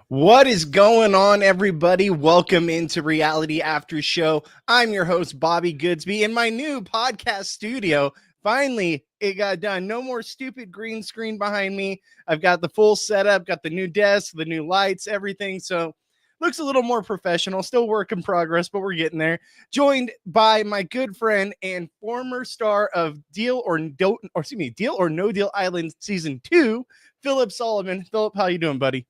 What is going on, everybody? Welcome into Reality After Show. I'm your host, Bobby Goodsby, in my new podcast studio. Finally, it got done. No more stupid green screen behind me. I've got the full setup, got the new desk, the new lights, everything. So looks a little more professional. Still work in progress, but we're getting there. Joined by my good friend and former star of Deal or No Deal Island Season 2, Phillip Solomon. Phillip, how you doing, buddy?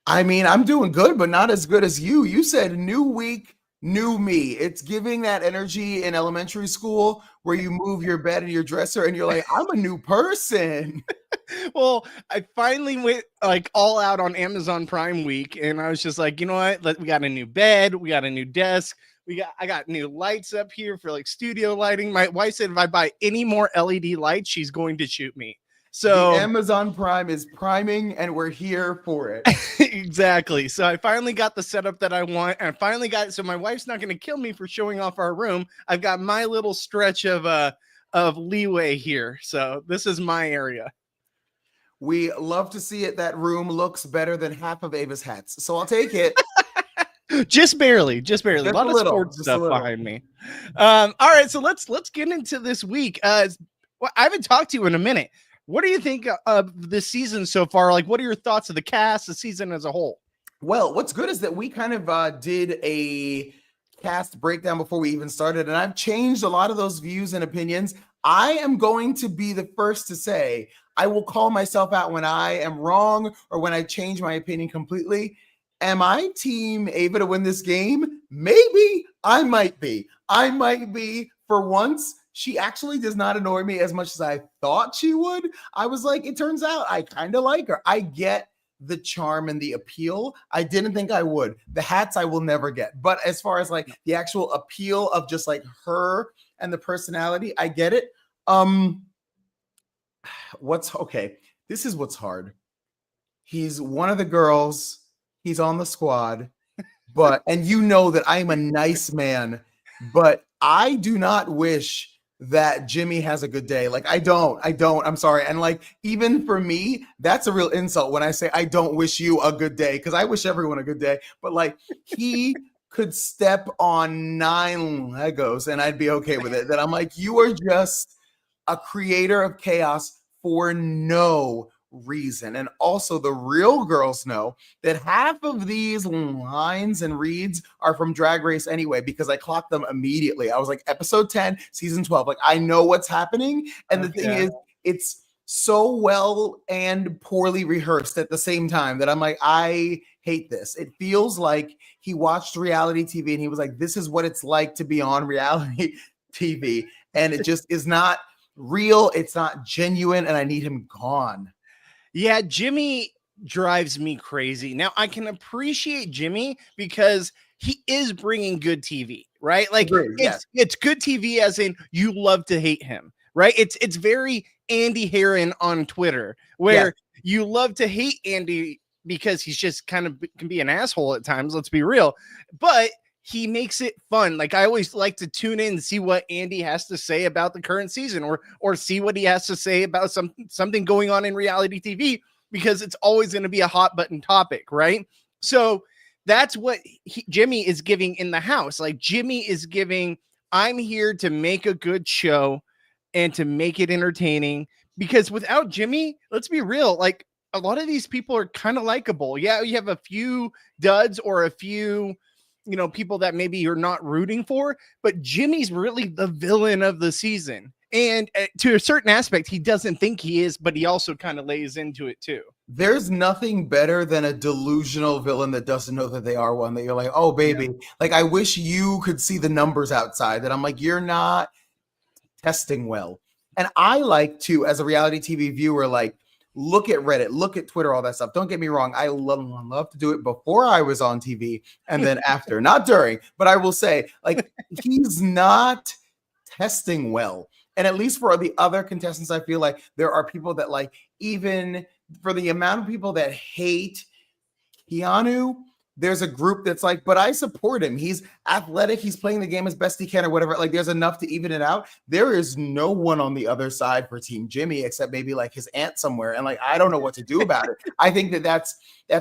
I'm doing good, but not as good as you. You said new week, new me. It's giving that energy in elementary school where you move your bed and your dresser and you're like, I'm a new person. Well, I finally went like all out on Amazon Prime week, and I was just like, you know what? We got a new bed, we got a new desk, I got new lights up here for like studio lighting. My wife said if I buy any more LED lights, she's going to shoot me. The So Amazon Prime is priming and we're here for it. exactly. So I finally got the setup that I want. And I finally got it. So my wife's not going to kill me for showing off our room. I've got my little stretch of leeway here. So this is my area. We love to see it. That room looks better than half of Ava's hats. So I'll take it. Just barely. A lot of sports stuff behind me. All right, so let's get into this week. I haven't talked to you in a minute. What do you think of this season so far? Like, what are your thoughts of the cast, the season as a whole? Well, what's good is that we kind of did a cast breakdown before we even started, and I've changed a lot of those views and opinions. I am going to be the first to say I will call myself out when I am wrong or when I change my opinion completely. Am I team Ava to win this game? Maybe. I might be for once. She actually does not annoy me as much as I thought she would. I was like, it turns out I kind of like her. I get the charm and the appeal. I didn't think I would. The hats I will never get. But as far as like the actual appeal of just like her and the personality, I get it. This is what's hard. He's one of the girls. He's on the squad. And you know that I'm a nice man, but I do not wish that Jimmy has a good day. Like, I don't, I'm sorry. And like, even for me, that's a real insult when I say, I don't wish you a good day. Cause I wish everyone a good day, but like he could step on 9 Legos and I'd be okay with it. That I'm like, you are just a creator of chaos for no reason. And also the real girls know that half of these lines and reads are from Drag Race anyway, because I clocked them immediately. I was like, episode 10, season 12. Like, I know what's happening. And the thing is, it's so well and poorly rehearsed at the same time that I'm like, I hate this. It feels like he watched reality TV and he was like, this is what it's like to be on reality TV. And it just is not real. It's not genuine. And I need him gone. Yeah, Jimmy drives me crazy. Now, I can appreciate Jimmy because he is bringing good TV, right? Like, it's good TV as in you love to hate him, right? It's very Andy Heron on Twitter where you love to hate Andy because he's just kind of can be an asshole at times, let's be real. But he makes it fun. Like, I always like to tune in and see what Andy has to say about the current season or see what he has to say about something going on in reality TV, because it's always going to be a hot button topic, right? So that's what Jimmy is giving in the house. Like, Jimmy is giving, I'm here to make a good show and to make it entertaining, because without Jimmy, let's be real, like a lot of these people are kind of likable. Yeah, you have a few duds or a few people that maybe you're not rooting for, but Jimmy's really the villain of the season. And to a certain aspect, he doesn't think he is, but he also kind of lays into it too. There's nothing better than a delusional villain that doesn't know that they are one, that you're like, oh, baby. Yeah. Like, I wish you could see the numbers outside, that I'm like, you're not testing well. And I like to, as a reality TV viewer, like, look at Reddit, look at Twitter, all that stuff. Don't get me wrong. I love to do it before I was on TV and then after, not during, but I will say, like, he's not testing well. And at least for the other contestants, I feel like there are people that, like, even for the amount of people that hate Keanu, there's a group that's like, but I support him. He's athletic. He's playing the game as best he can or whatever. Like, there's enough to even it out. There is no one on the other side for Team Jimmy except maybe like his aunt somewhere. And like, I don't know what to do about it. I think that's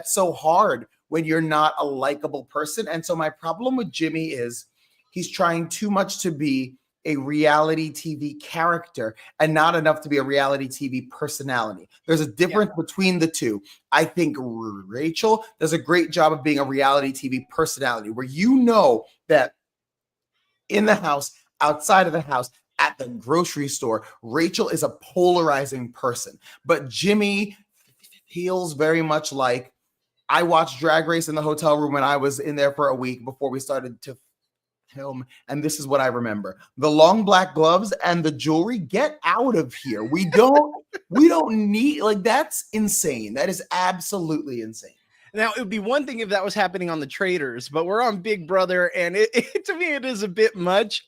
so hard when you're not a likable person. And so my problem with Jimmy is he's trying too much to be a reality TV character and not enough to be a reality TV personality. There's a difference between the two. I think Rachel does a great job of being a reality TV personality where you know that in the house, outside of the house, at the grocery store, Rachel is a polarizing person. But Jimmy feels very much like I watched Drag Race in the hotel room when I was in there for a week before we started to film, and this is what I remember: the long black gloves and the jewelry. Get out of here. We don't need, like, that's insane. That is absolutely insane. Now, it would be one thing if that was happening on the Traders, but we're on Big Brother, and to me, it is a bit much.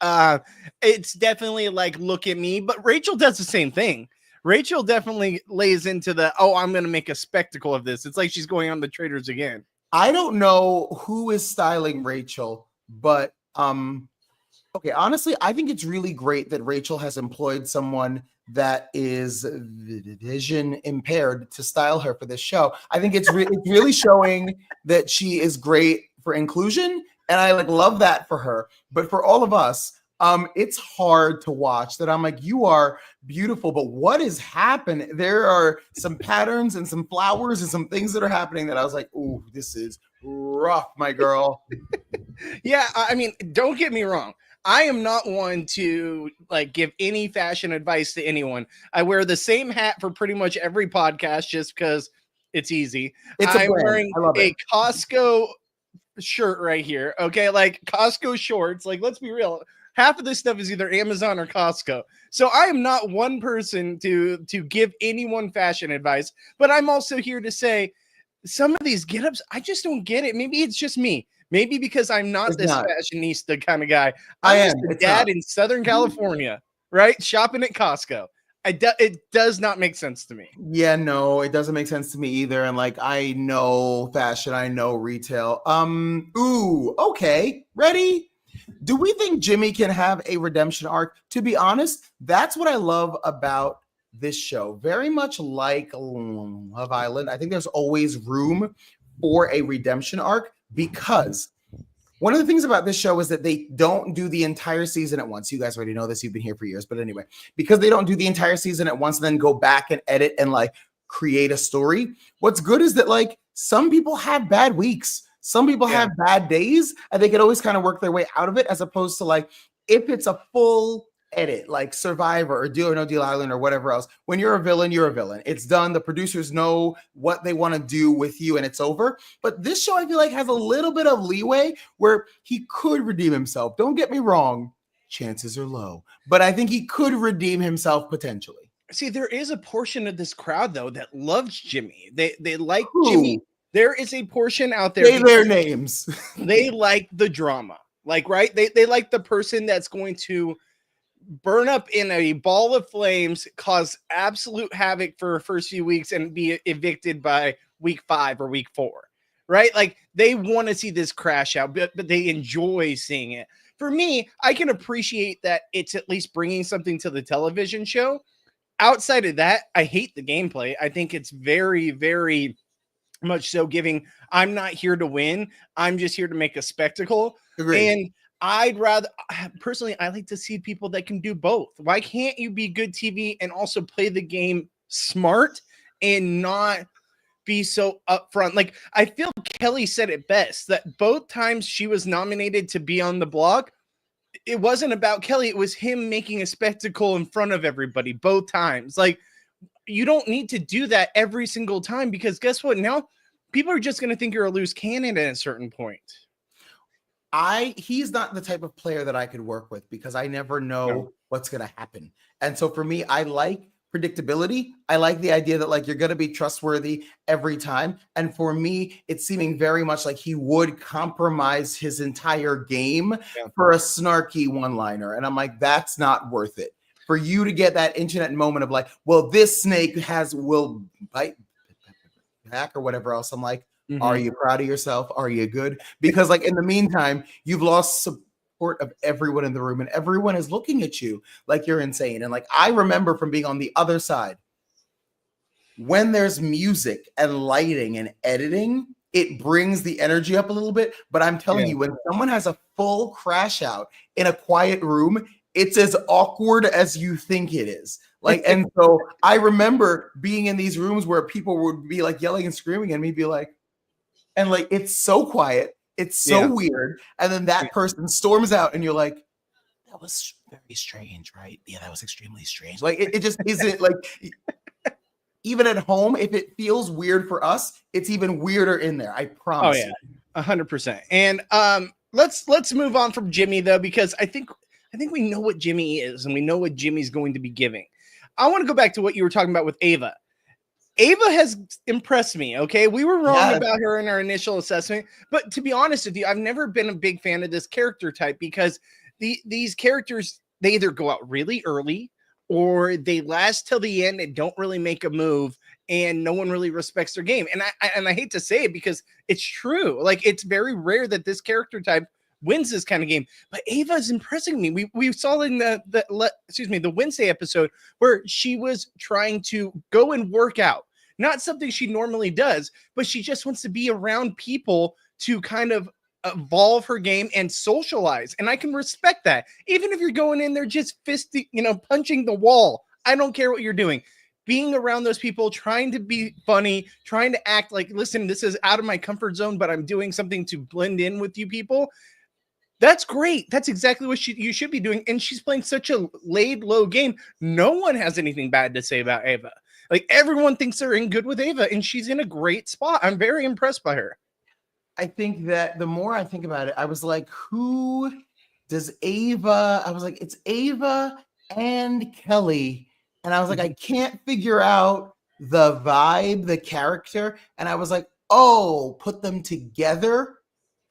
It's definitely like, look at me, but Rachel does the same thing. Rachel definitely lays into the, I'm going to make a spectacle of this. It's like she's going on the Traders again. I don't know who is styling Rachel, but okay, honestly, I think it's really great that Rachel has employed someone that is vision impaired to style her for this show. I think it's really showing that she is great for inclusion, and I love that for her. But for all of us, it's hard to watch that. I'm like, you are beautiful, but what is happening? There are some patterns and some flowers and some things that are happening that I was like, ooh, this is rough, my girl. Yeah, I mean, don't get me wrong. I am not one to give any fashion advice to anyone. I wear the same hat for pretty much every podcast just because it's easy. I'm wearing a Costco shirt right here. Okay, Costco shorts. Let's be real. Half of this stuff is either Amazon or Costco. So I am not one person to give anyone fashion advice, but I'm also here to say some of these get-ups, I just don't get it. Maybe it's just me. Maybe because I'm not fashionista kind of guy. I'm just a dad in Southern California, right? Shopping at Costco. It does not make sense to me. Yeah, no, it doesn't make sense to me either. And I know fashion, I know retail. Ooh, okay, ready? Do we think Jimmy can have a redemption arc? To be honest, that's what I love about this show. Very much like Love Island, I think there's always room for a redemption arc, because one of the things about this show is that they don't do the entire season at once. You guys already know this. You've been here for years. But anyway, because they don't do the entire season at once and then go back and edit and create a story, what's good is that some people have bad weeks. Some people have bad days, and they can always kind of work their way out of it, as opposed to if it's a full edit, like Survivor or Deal or No Deal Island or whatever else. When you're a villain, you're a villain. It's done. The producers know what they want to do with you, and it's over. But this show, I feel has a little bit of leeway where he could redeem himself. Don't get me wrong. Chances are low, but I think he could redeem himself potentially. See, there is a portion of this crowd, though, that loves Jimmy. They like Jimmy. There is a portion out there. Say their names. They like the drama. Right? They like the person that's going to burn up in a ball of flames, cause absolute havoc for the first few weeks, and be evicted by week 5 or week 4. Right? They want to see this crash out, but they enjoy seeing it. For me, I can appreciate that it's at least bringing something to the television show. Outside of that, I hate the gameplay. I think it's very, very much so giving, I'm not here to win. I'm just here to make a spectacle. Agreed. And I'd rather, personally, I like to see people that can do both. Why can't you be good TV and also play the game smart and not be so upfront? I feel Kelly said it best, that both times she was nominated to be on the blog, it wasn't about Kelly. It was him making a spectacle in front of everybody both times. You don't need to do that every single time, because guess what? Now people are just going to think you're a loose cannon at a certain point. He's not the type of player that I could work with, because I never know what's going to happen. And so for me, I like predictability. I like the idea that you're going to be trustworthy every time. And for me, it's seeming very much like he would compromise his entire game for a snarky one-liner. And I'm like, that's not worth it. For you to get that internet moment of well, this snake will bite back or whatever else. I'm like, are you proud of yourself? Are you good? Because in the meantime, you've lost support of everyone in the room, and everyone is looking at you like you're insane. And I remember from being on the other side, when there's music and lighting and editing, it brings the energy up a little bit. But I'm telling you, when someone has a full crash out in a quiet room, it's as awkward as you think it is. Like, and so I remember being in these rooms where people would be like yelling and screaming, and me be like, and like, it's so quiet, it's so weird. And then that person storms out, and you're like, that was very strange, right? Yeah, that was extremely strange. Like, it just isn't like, even at home, if it feels weird for us, it's even weirder in there. I promise. Oh yeah, 100%. And let's move on from Jimmy though, because I think we know what Jimmy is, and we know what Jimmy's going to be giving. I want to go back to what you were talking about with Ava. Ava has impressed me. Okay, we were wrong about her in our initial assessment, but to be honest with you, I've never been a big fan of this character type, because these characters, they either go out really early or they last till the end and don't really make a move, and no one really respects their game. And I hate to say it, because it's true. Like, it's very rare that this character type wins this kind of game. But Ava is impressing me. We saw in the Wednesday episode where she was trying to go and work out. Not something she normally does, but she just wants to be around people to kind of evolve her game and socialize. And I can respect that. Even if you're going in there just punching the wall, I don't care what you're doing. Being around those people, trying to be funny, trying to act like, listen, this is out of my comfort zone, but I'm doing something to blend in with you people. That's great. That's exactly what you should be doing. And she's playing such a laid low game. No one has anything bad to say about Ava. Like, everyone thinks they're in good with Ava, and she's in a great spot. I'm very impressed by her. I think that the more I think about it, I was like, who does Ava? I was like, it's Ava and Kelly. And I was like, I can't figure out the vibe, the character. And I was like, oh, put them together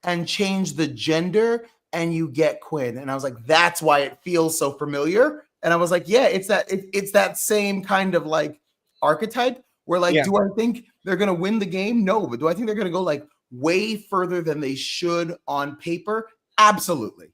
and change the gender, and you get Quinn. And I was like, that's why it feels so familiar. And I was like, yeah, it's that same kind of like archetype where like, do I think they're going to win the game? No. But do I think they're going to go like way further than they should on paper? Absolutely.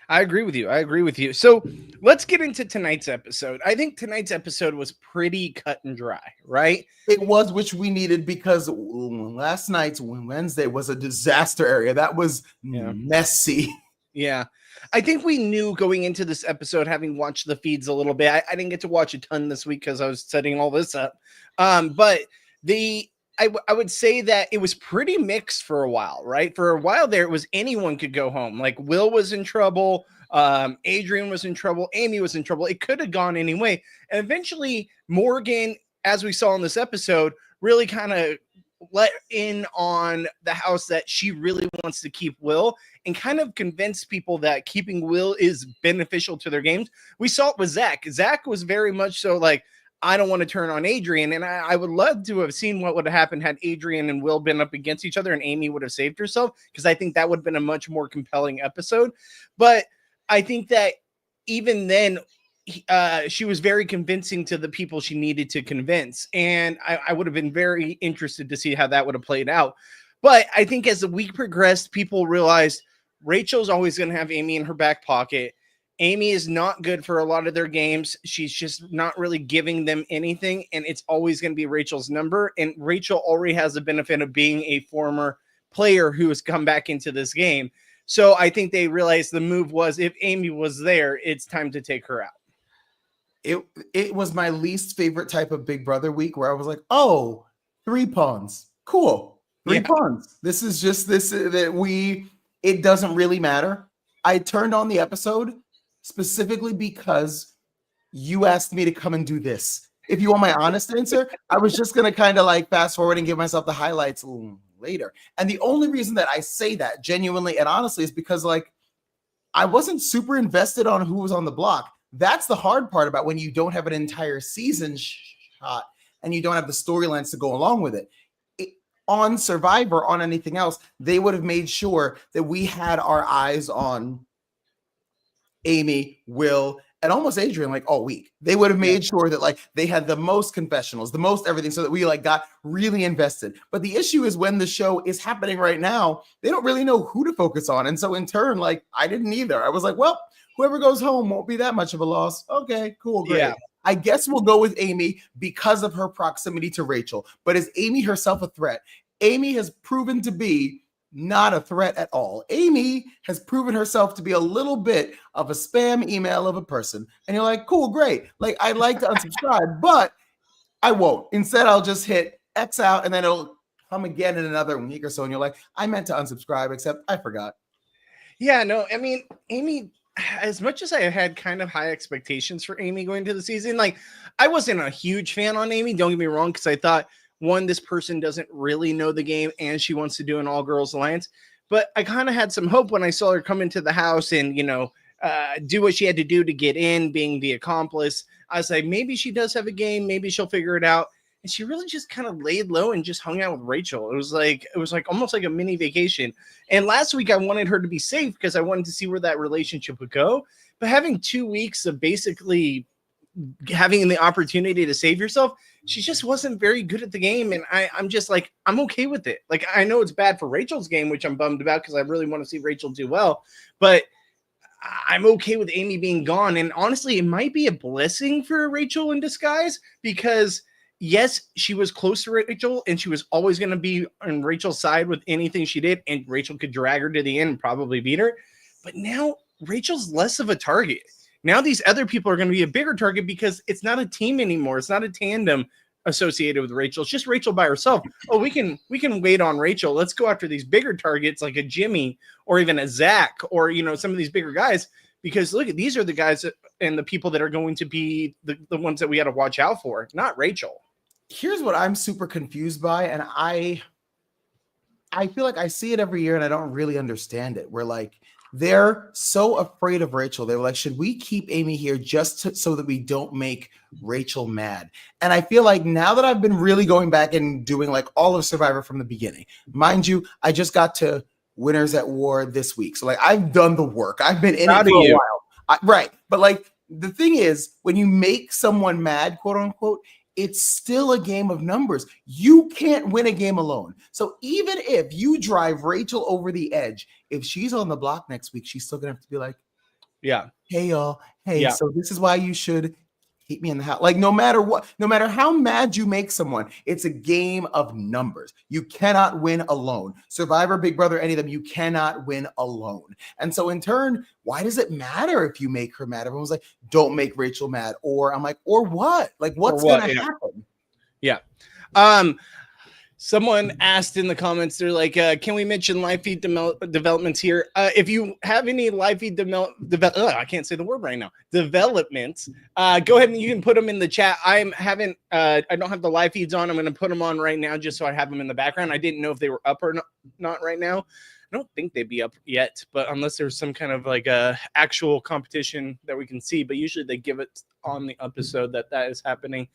I agree with you. So let's get into tonight's episode. I think tonight's episode was pretty cut and dry, right? It was, which we needed, because last night's Wednesday was a disaster area. That was messy. Yeah. I think we knew going into this episode, having watched the feeds a little bit. I didn't get to watch a ton this week because I was setting all this up. But I would say that it was pretty mixed for a while, right? For a while there, it was anyone could go home. Like, Will was in trouble. Adrian was in trouble. Amy was in trouble. It could have gone any way. And eventually Morgan, as we saw in this episode, really kind of let in on the house that she really wants to keep Will, and kind of convince people that keeping Will is beneficial to their games. We saw it with Zach. Zach was very much so like, I don't want to turn on Adrian. And I would love to have seen what would have happened had Adrian and Will been up against each other and Amy would have saved herself, because I think that would have been a much more compelling episode. But I think that even then, she was very convincing to the people she needed to convince. And I would have been very interested to see how that would have played out. But I think as the week progressed, people realized Rachel's always going to have Amy in her back pocket. Amy is not good for a lot of their games. She's just not really giving them anything, and it's always going to be Rachel's number. And Rachel already has the benefit of being a former player who has come back into this game. So I think they realized the move was, if Amy was there, it's time to take her out. It was my least favorite type of Big Brother week, where I was like, oh, 3 pawns. Cool. 3 pawns. This is just it doesn't really matter. I turned on the episode specifically because you asked me to come and do this. If you want my honest answer, I was just going to kind of like fast forward and give myself the highlights later. And the only reason that I say that genuinely and honestly is because like I wasn't super invested on who was on the block. That's the hard part about when you don't have an entire season shot and you don't have the storylines to go along with it. On Survivor, on anything else, they would have made sure that we had our eyes on Amy, Will, and almost Adrian like all week. They would have made sure that like they had the most confessionals, the most everything, so that we like got really invested. But the issue is when the show is happening right now, they don't really know who to focus on. And so in turn, like I didn't either. I was like, well, whoever goes home won't be that much of a loss. Okay, cool, great. Yeah. I guess we'll go with Amy because of her proximity to Rachel. But is Amy herself a threat? Amy has proven to be not a threat at all. Amy has proven herself to be a little bit of a spam email of a person. And you're like, cool, great. Like, I'd like to unsubscribe, but I won't. Instead, I'll just hit X out and then it'll come again in another week or so. And you're like, I meant to unsubscribe, except I forgot. Yeah, no, I mean, Amy, as much as I had kind of high expectations for Amy going into the season, like, I wasn't a huge fan on Amy, don't get me wrong, because I thought, one, this person doesn't really know the game and she wants to do an all-girls alliance. But I kind of had some hope when I saw her come into the house and, do what she had to do to get in, being the accomplice. I was like, maybe she does have a game, maybe she'll figure it out. And she really just kind of laid low and just hung out with Rachel. It was like almost like a mini vacation. And last week I wanted her to be safe because I wanted to see where that relationship would go. But having 2 weeks of basically having the opportunity to save yourself, she just wasn't very good at the game. And I'm just like, I'm okay with it. Like, I know it's bad for Rachel's game, which I'm bummed about because I really want to see Rachel do well. But I'm okay with Amy being gone. And honestly, it might be a blessing for Rachel in disguise because yes, she was close to Rachel and she was always going to be on Rachel's side with anything she did. And Rachel could drag her to the end and probably beat her. But now Rachel's less of a target. Now these other people are going to be a bigger target because it's not a team anymore. It's not a tandem associated with Rachel. It's just Rachel by herself. Oh, we can wait on Rachel. Let's go after these bigger targets like a Jimmy or even a Zach or, some of these bigger guys, because look, these are the guys and the people that are going to be the ones that we got to watch out for, not Rachel. Here's what I'm super confused by. And I feel like I see it every year and I don't really understand it. We're like, they're so afraid of Rachel. They were like, should we keep Amy here just so that we don't make Rachel mad? And I feel like now that I've been really going back and doing like all of Survivor from the beginning, mind you, I just got to Winners at War this week. So like I've done the work. I've been in it for a while. Right. But like the thing is, when you make someone mad, quote unquote, it's still a game of numbers. You can't win a game alone. So even if you drive Rachel over the edge, if she's on the block next week, she's still gonna have to be like, yeah, hey y'all, hey, yeah. So this is why you should keep me in the house. Like no matter what, no matter how mad you make someone, it's a game of numbers. You cannot win alone. Survivor, Big Brother, any of them, you cannot win alone. And so in turn, why does it matter if you make her mad? Everyone's like, don't make Rachel mad. Or I'm like, or what? Like what's going to happen? Yeah. Someone asked in the comments, they're like, can we mention live feed developments here? If you have any live feed I can't say the word right now, developments, go ahead and you can put them in the chat. I don't have the live feeds on. I'm going to put them on right now just so I have them in the background. I didn't know if they were up or not right now. I don't think they'd be up yet, but unless there's some kind of like actual competition that we can see, but usually they give it on the episode that is happening.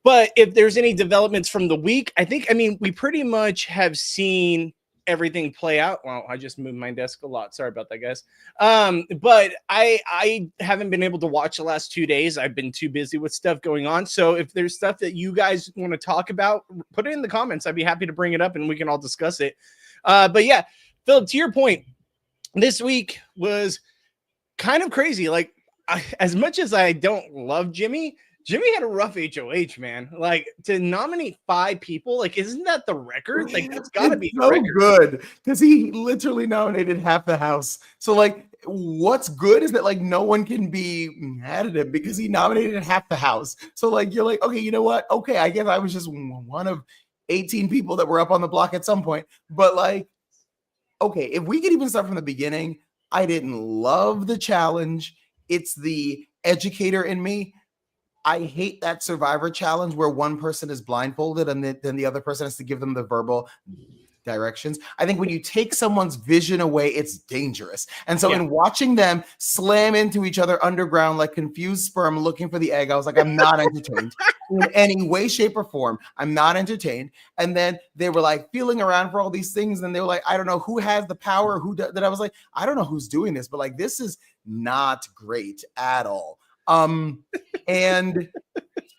But if there's any developments from the week, we pretty much have seen everything play out. Well, I just moved my desk a lot. Sorry about that, guys. But I haven't been able to watch the last 2 days. I've been too busy with stuff going on. So if there's stuff that you guys want to talk about, put it in the comments. I'd be happy to bring it up and we can all discuss it. But yeah, Phillip, to your point, this week was kind of crazy. Like, as much as I don't love Jimmy had a rough HOH, man. Like, to nominate 5 people, like, isn't that the record? Like, that's got to be the record. Good, because he literally nominated half the house. So, like, what's good is that, like, no one can be mad at him because he nominated half the house. So, like, you're like, okay, you know what? Okay, I guess I was just one of 18 people that were up on the block at some point. But, like, okay, if we could even start from the beginning, I didn't love the challenge. It's the educator in me. I hate that Survivor challenge where one person is blindfolded and then the other person has to give them the verbal directions. I think when you take someone's vision away, it's dangerous. And so in watching them slam into each other underground like confused sperm looking for the egg, I was like, I'm not entertained in any way, shape, or form. I'm not entertained. And then they were like feeling around for all these things. And they were like, I don't know who has the power, that I was like, I don't know who's doing this, but like, this is not great at all. And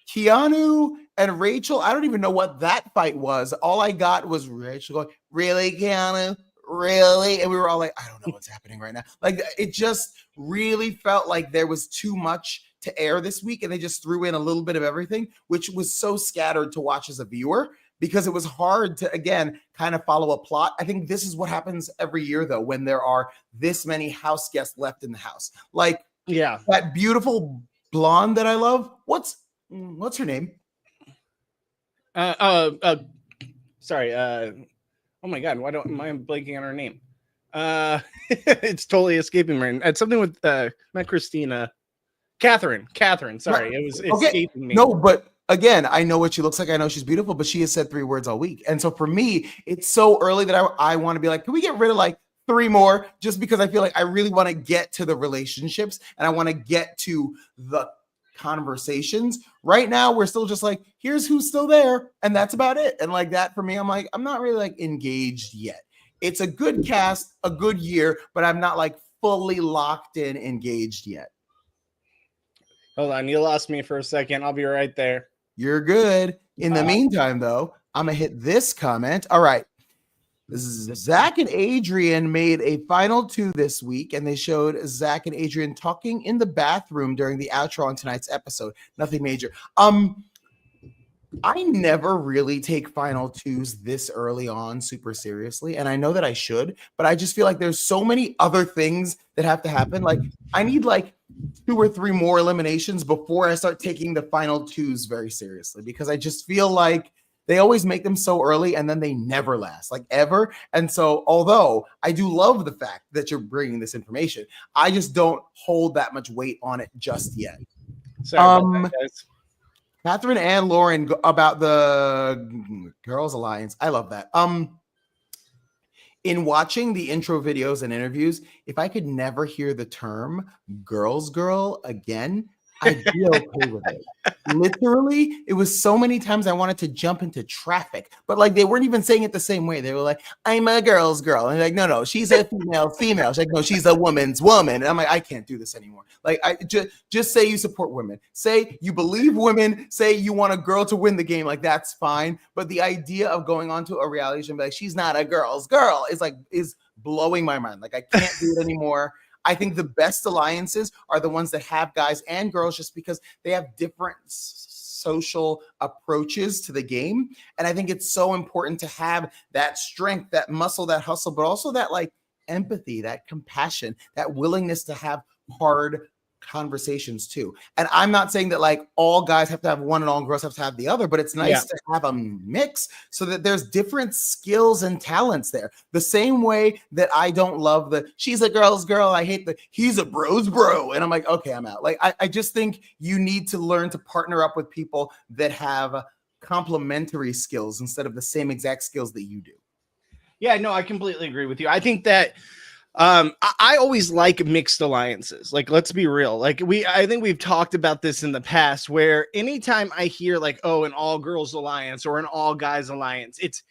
Keanu and Rachel, I don't even know what that fight was. All I got was Rachel going, really, Keanu? Really? And we were all like, I don't know what's happening right now. Like, it just really felt like there was too much to air this week, and they just threw in a little bit of everything, which was so scattered to watch as a viewer because it was hard to, again, kind of follow a plot. I think this is what happens every year, though, when there are this many house guests left in the house. Like, that beautiful blonde that I love. What's her name? Sorry. Oh my God, am I blanking on her name? It's totally escaping me. It's something with not Christina. Catherine. Sorry, it was escaping me. No, but again, I know what she looks like. I know she's beautiful, but she has said 3 words all week. And so for me, it's so early that I want to be like, can we get rid of like 3 more? Just because I feel like I really want to get to the relationships and I want to get to the conversations. Right now, we're still just like, here's who's still there. And that's about it. And like that for me, I'm like, I'm not really like engaged yet. It's a good cast, a good year, but I'm not like fully locked in engaged yet. Hold on, you lost me for a second. I'll be right there. You're good. In the meantime, though, I'm going to hit this comment. All right. Zach and Adrian made a final 2 this week, and they showed Zach and Adrian talking in the bathroom during the outro on tonight's episode. Nothing major. I never really take final 2s this early on super seriously, and I know that I should, but I just feel like there's so many other things that have to happen. Like, I need like 2 or 3 more eliminations before I start taking the final 2s very seriously, because I just feel like they always make them so early and then they never last, like ever. And so, although I do love the fact that you're bringing this information, I just don't hold that much weight on it just yet. Sorry about that, guys. Catherine and Lauren about the Girls Alliance. I love that. In watching the intro videos and interviews, if I could never hear the term girls girl again, I'd be okay with it. Literally, it was so many times I wanted to jump into traffic, but like they weren't even saying it the same way. They were like, I'm a girl's girl. And like, no, she's a female. She's like, no, she's a woman's woman. And I'm like, I can't do this anymore. Like, I just say you support women. Say you believe women. Say you want a girl to win the game. Like, that's fine. But the idea of going on to a reality show and be like, she's not a girl's girl is blowing my mind. Like, I can't do it anymore. I think the best alliances are the ones that have guys and girls, just because they have different social approaches to the game. And I think it's so important to have that strength, that muscle, that hustle, but also that like empathy, that compassion, that willingness to have hard conversations too. And I'm not saying that like all guys have to have one and all girls have to have the other, but it's nice to have a mix so that there's different skills and talents there. The same way that I don't love the she's a girl's girl, I hate the he's a bro's bro. And I'm like, okay, I'm out. Like, I just think you need to learn to partner up with people that have complementary skills instead of the same exact skills that you do. Yeah, no, I completely agree with you. I think that I always like mixed alliances. Like, let's be real. Like, I think we've talked about this in the past, where anytime I hear like, oh, an all girls alliance or an all guys alliance, it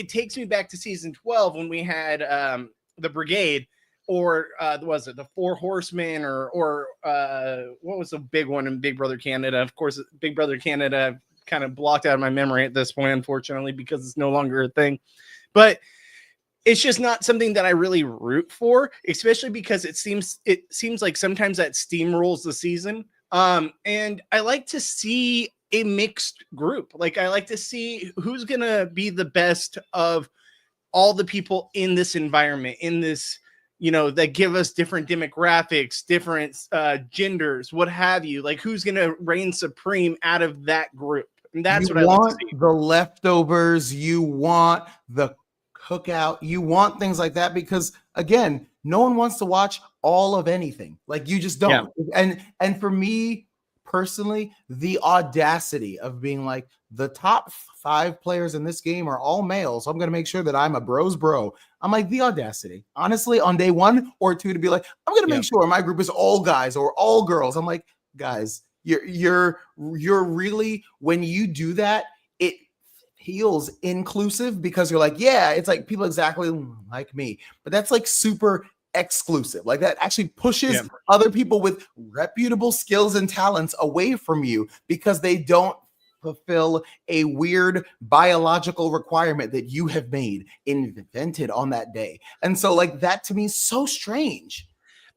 takes me back to season 12 when we had the Brigade, or was it the 4 Horsemen, or what was the big one in Big Brother Canada? Of course, Big Brother Canada kind of blocked out of my memory at this point, unfortunately, because it's no longer a thing. But it's just not something that I really root for, especially because it seems like sometimes that steamrolls the season. And I like to see a mixed group. Like, I like to see who's going to be the best of all the people in this environment, in this, that give us different demographics, different genders, what have you. Like, who's going to reign supreme out of that group. And that's what I like to see. The leftovers, you want the cookout, you want things like that, because again, no one wants to watch all of anything. Like, you just don't. Yeah. And for me personally, the audacity of being like, the top 5 players in this game are all males, so I'm going to make sure that I'm a bro's bro. I'm like, the audacity, honestly, on day 1 or 2 to be like, I'm going to make sure my group is all guys or all girls. I'm like, guys, you're really, when you do that, it feels inclusive, because you're like, yeah, it's like people exactly like me, but that's like super exclusive. Like, that actually pushes other people with reputable skills and talents away from you, because they don't fulfill a weird biological requirement that you have invented on that day. And so like, that to me is so strange.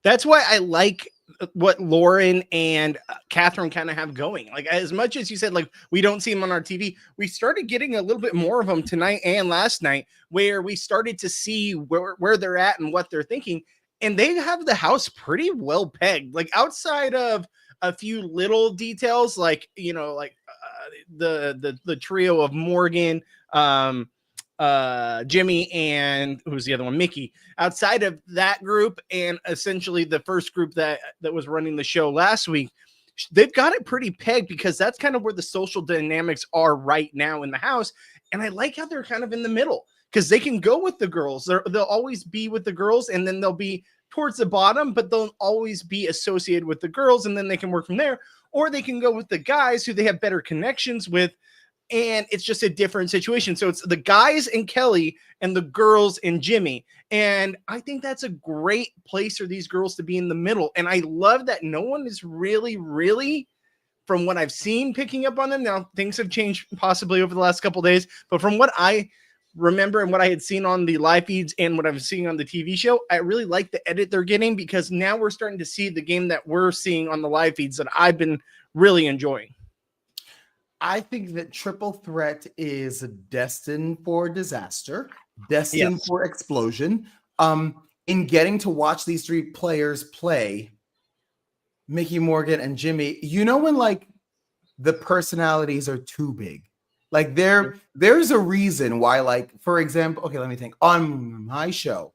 That's why I like what Lauren and Catherine kind of have going. Like, as much as you said, like, we don't see them on our TV, we started getting a little bit more of them tonight and last night, where we started to see where they're at and what they're thinking. And they have the house pretty well pegged. Like, outside of a few little details, like, you know, like the trio of Morgan, Jimmy, and who's the other one, Mickey. Outside of that group, and essentially the first group that was running the show last week, they've got it pretty pegged, because that's kind of where the social dynamics are right now in the house. And I like how they're kind of in the middle, because they can go with the girls. They'll always be with the girls, and then they'll be towards the bottom, but they'll always be associated with the girls, and then they can work from there. Or they can go with the guys who they have better connections with, and it's just a different situation. So it's the guys and Kelly and the girls and Jimmy. And I think that's a great place for these girls to be in the middle. And I love that no one is really, from what I've seen, picking up on them. Now, things have changed possibly over the last couple of days, but from what I remember and what I had seen on the live feeds and what I'm seeing on the TV show, I really like the edit they're getting, because now we're starting to see the game that we're seeing on the live feeds that I've been really enjoying. I think that Triple Threat is destined for disaster, destined for explosion. In getting to watch these three players play, Mickey, Morgan, and Jimmy, you know, when like the personalities are too big, like there's a reason why, like, for example, okay, let me think. On my show,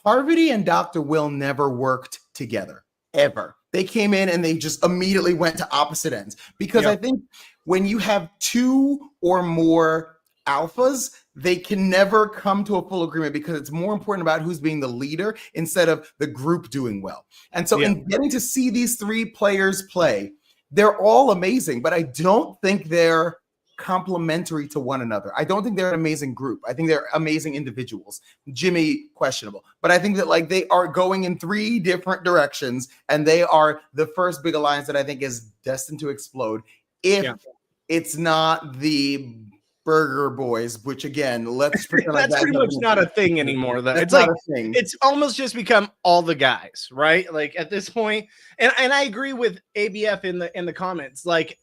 Parvati and Dr. Will never worked together, ever. They came in and they just immediately went to opposite ends, because I think when you have two or more alphas, they can never come to a full agreement, because it's more important about who's being the leader instead of the group doing well. And so in getting to see these three players play, they're all amazing, but I don't think they're complementary to one another. I don't think they're an amazing group. I think they're amazing individuals. Jimmy, questionable. But I think that, like, they are going in three different directions, and they are the first big alliance that I think is destined to explode if it's not the Burger Boys, which, again, let's pretend like that's pretty much not a thing anymore, though. It's like it's almost just become all the guys, right? Like, at this point, and I agree with ABF in the comments. Like,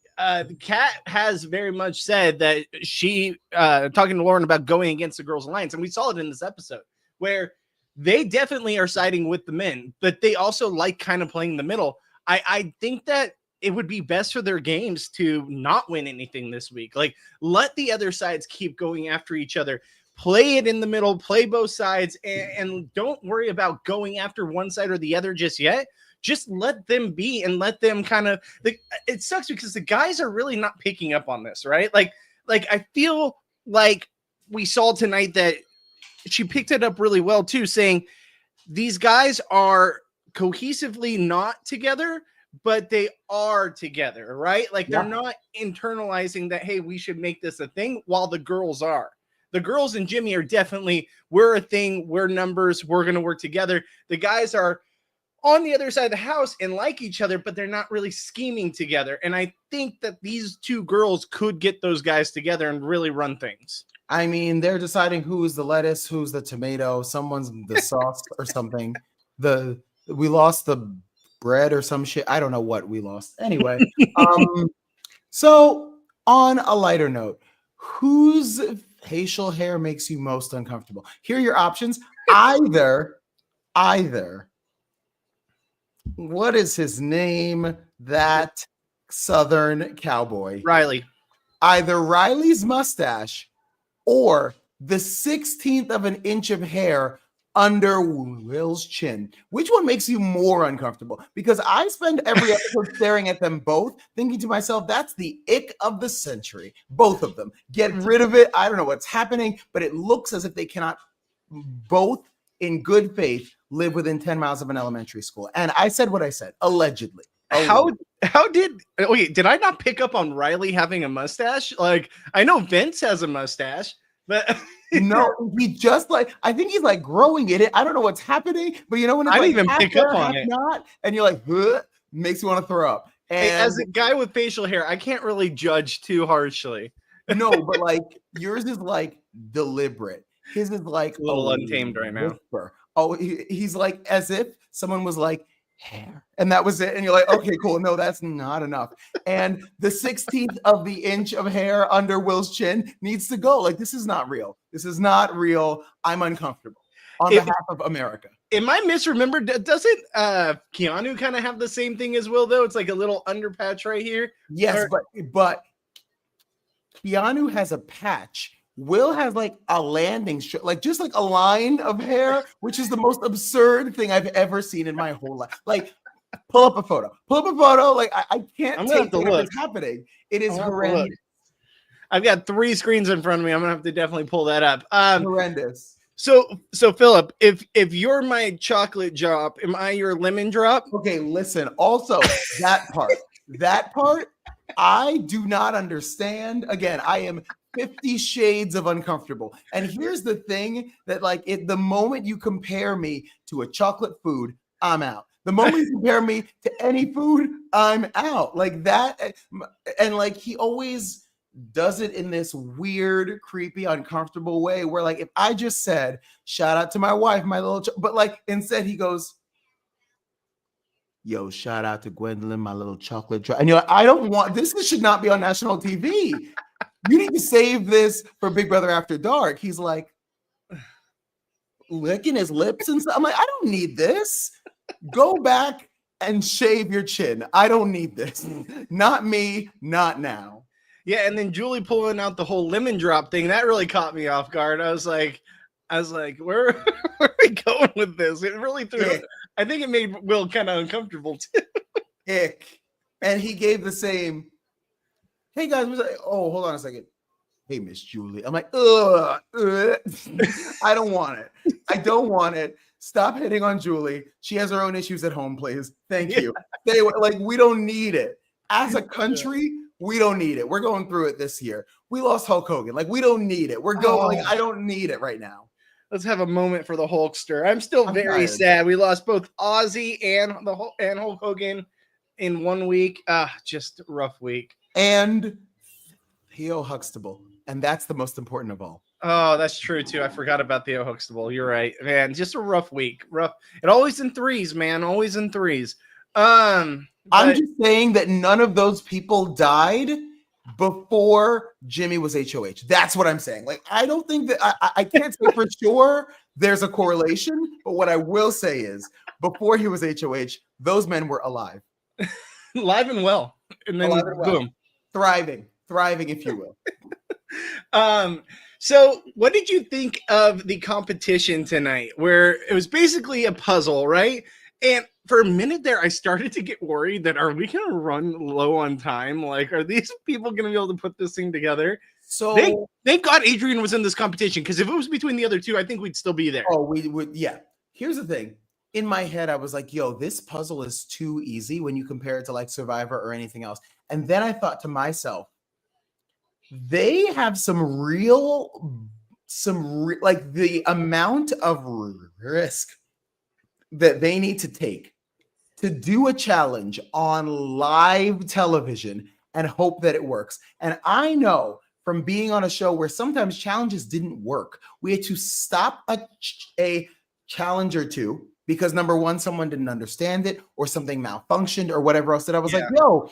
Kat has very much said that she talking to Lauren about going against the Girls Alliance, and we saw it in this episode where they definitely are siding with the men, but they also like kind of playing the middle. I think that it would be best for their games to not win anything this week. Like, let the other sides keep going after each other. Play it in the middle, play both sides, and don't worry about going after one side or the other just yet. Just let them be and let them kind of. It sucks because the guys are really not picking up on this, right? Like I feel like we saw tonight that she picked it up really well too, saying these guys are cohesively not together, but they are together, right? Like, they're not internalizing that, hey, we should make this a thing, while the girls are. The girls and Jimmy are definitely, we're a thing, we're numbers, we're going to work together. The guys are on the other side of the house and like each other, but they're not really scheming together. And I think that these two girls could get those guys together and really run things. I mean, they're deciding who's the lettuce, who's the tomato, someone's the sauce or something. We lost the bread or some shit. I don't know what we lost. Anyway, so on a lighter note, whose facial hair makes you most uncomfortable? Here are your options. Either what is his name? That Southern cowboy. Riley. Either Riley's mustache or the 16th of an inch of hair under Will's chin. Which one makes you more uncomfortable? Because I spend every episode staring at them both, thinking to myself, that's the ick of the century. Both of them. Get rid of it. I don't know what's happening, but it looks as if they cannot both, in good faith, live within 10 miles of an elementary school. And I said what I said, allegedly. How did I not pick up on Riley having a mustache? Like, I know Vince has a mustache, but no, he just like, I think he's like growing it. I don't know what's happening, but you know, when it's I like didn't even pick up on it, not, and you're like, huh, makes you want to throw up. And hey, as a guy with facial hair, I can't really judge too harshly. No, but like yours is like deliberate. His is like a little untamed right now. Oh, he's like, as if someone was like, hair, and that was it. And you're like, okay, cool. No, that's not enough. And the 16th of the inch of hair under Will's chin needs to go. Like, this is not real. This is not real. I'm uncomfortable on behalf of America. Am I misremembered? Doesn't Keanu kind of have the same thing as Will, though? It's like a little underpatch right here. Yes, but Keanu has a patch. Will has like a landing strip, like just like a line of hair, which is the most absurd thing I've ever seen in my whole life. Like, pull up a photo. Like, I can't take what's happening. It is horrendous. I've got 3 screens in front of me. I'm gonna have to definitely pull that up. Horrendous. So Phillip, if you're my chocolate drop, am I your lemon drop? Okay, listen. Also, that part, I do not understand. Again, I am 50 shades of uncomfortable. And here's the thing that, like, the moment you compare me to a chocolate food, I'm out. The moment you compare me to any food, I'm out. Like that. And like, he always does it in this weird, creepy, uncomfortable way where, like, if I just said, shout out to my wife, my little, but like, instead he goes, yo, shout out to Gwendolyn, my little chocolate drop. And you're like, I don't want this. This should not be on national TV. You need to save this for Big Brother After Dark. He's like licking his lips and stuff. I'm like, I don't need this. Go back and shave your chin. I don't need this. Not me, not now. Yeah, and then Julie pulling out the whole lemon drop thing, that really caught me off guard. I was like, where are we going with this? It really threw. I think it made Will kind of uncomfortable too. Ick. And he gave the same. Hey guys, oh, hold on a second. Hey, Miss Julie. I'm like, ugh. I don't want it. I don't want it. Stop hitting on Julie. She has her own issues at home, please. Thank you. We don't need it. As a country, we don't need it. We're going through it this year. We lost Hulk Hogan. Like, we don't need it. We're going, I don't need it right now. Let's have a moment for the Hulkster. I'm still very sad. We lost both Ozzy and Hulk Hogan in 1 week. Just a rough week. And Theo Huxtable. And that's the most important of all. Oh, that's true too. I forgot about Theo Huxtable. You're right, man. Just a rough week. Rough. It always in threes, man. Always in threes. I'm just saying that none of those people died before Jimmy was HOH. That's what I'm saying. Like, I don't think that I can't say for sure there's a correlation, but what I will say is before he was HOH, those men were alive. Alive and well. And then boom. Thriving, if you will. So what did you think of the competition tonight, where it was basically a puzzle, right? And for a minute there, I started to get worried that, are we going to run low on time? Like, are these people going to be able to put this thing together? So thank God Adrian was in this competition, because if it was between the other two, I think we'd still be there. Oh, we would. Yeah. Here's the thing. In my head, I was like, yo, this puzzle is too easy when you compare it to like Survivor or anything else. And then I thought to myself, they have like the amount of risk that they need to take to do a challenge on live television and hope that it works. And I know from being on a show where sometimes challenges didn't work, we had to stop a challenge or two because, number one, someone didn't understand it or something malfunctioned or whatever else. That I was like, yo,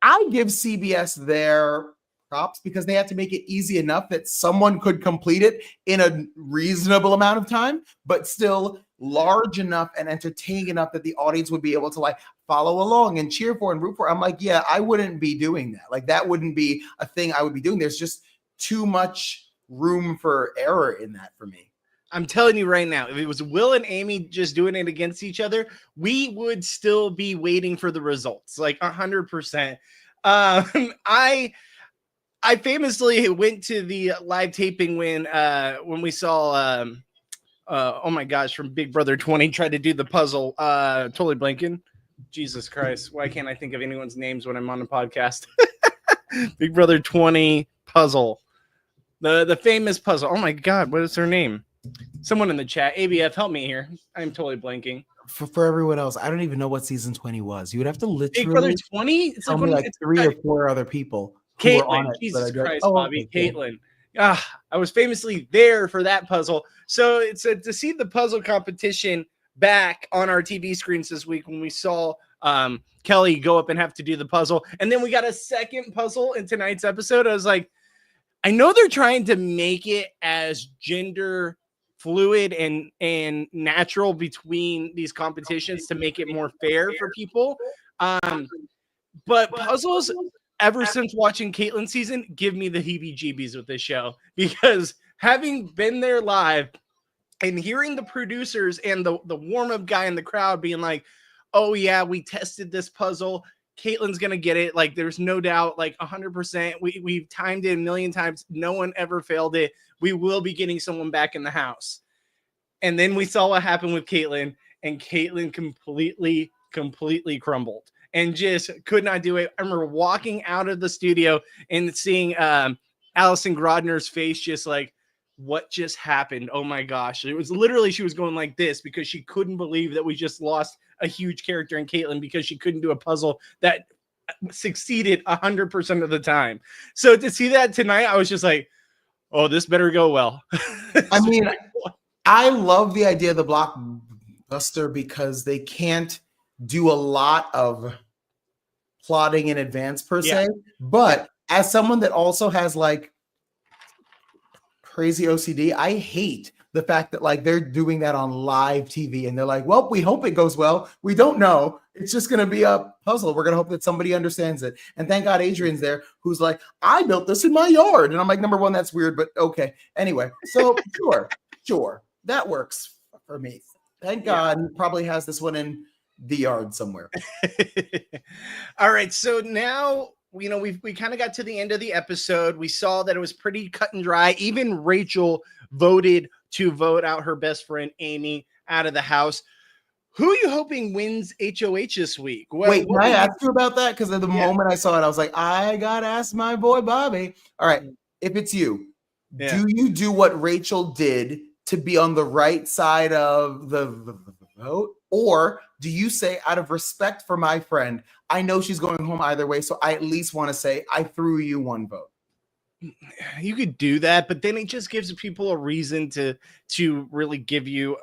I give CBS their props because they had to make it easy enough that someone could complete it in a reasonable amount of time, but still large enough and entertaining enough that the audience would be able to like follow along and cheer for and root for. I'm like, yeah, I wouldn't be doing that. Like, that wouldn't be a thing I would be doing. There's just too much room for error in that for me. I'm telling you right now, if it was Will and Amy just doing it against each other, we would still be waiting for the results, like 100%. I famously went to the live taping when we saw oh my gosh, from Big Brother 20 tried to do the puzzle. Totally blanking. Jesus Christ, why can't I think of anyone's names when I'm on a podcast? Big Brother 20 puzzle, the famous puzzle. Oh my God, what is her name? Someone in the chat, ABF, help me here. I'm totally blanking. For everyone else, I don't even know what season 20 was. You would have to literally Big Brother 20. It's like 3 or 4 other people. Caitlin, Jesus Christ, Bobby, Caitlin. I was famously there for that puzzle. So it's to see the puzzle competition back on our TV screens this week when we saw Kelly go up and have to do the puzzle. And then we got a second puzzle in tonight's episode. I was like, I know they're trying to make it as gender fluid and natural between these competitions to make it more fair for people. But puzzles, ever since watching Caitlyn's season, give me the heebie-jeebies with this show, because having been there live and hearing the producers and the warm-up guy in the crowd being like, oh yeah, we tested this puzzle, Caitlyn's gonna get it, like there's no doubt, like 100%, we've timed it a million times, no one ever failed it, we will be getting someone back in the house. And then we saw what happened with Caitlyn, and Caitlyn completely crumbled and just could not do it. I remember walking out of the studio and seeing Allison Grodner's face, just like, what just happened? Oh my gosh. It was literally, she was going like this because she couldn't believe that we just lost a huge character in Caitlyn because she couldn't do a puzzle that succeeded 100% of the time. So to see that tonight, I was just like, oh, this better go well. I mean, I love the idea of the blockbuster because they can't do a lot of plotting in advance per se. But as someone that also has like crazy OCD, I hate the fact that like they're doing that on live TV and they're like, well, we hope it goes well. We don't know. It's just going to be a puzzle. We're going to hope that somebody understands it. And thank God Adrian's there, who's like, I built this in my yard. And I'm like, number one, that's weird, but okay. Anyway, so sure. That works for me. Thank God he probably has this one in the yard somewhere. All right. So now, we kind of got to the end of the episode. We saw that it was pretty cut and dry. Even Rachel voted to vote out her best friend, Amy, out of the house. Who are you hoping wins HOH this week? Wait, can I ask you about that? Because at the moment I saw it, I was like, I got to ask my boy, Bobby. All right. If it's you, do you do what Rachel did to be on the right side of the vote? Or do you say, out of respect for my friend, I know she's going home either way, so I at least want to say, I threw you one vote? You could do that, but then it just gives people a reason to really give you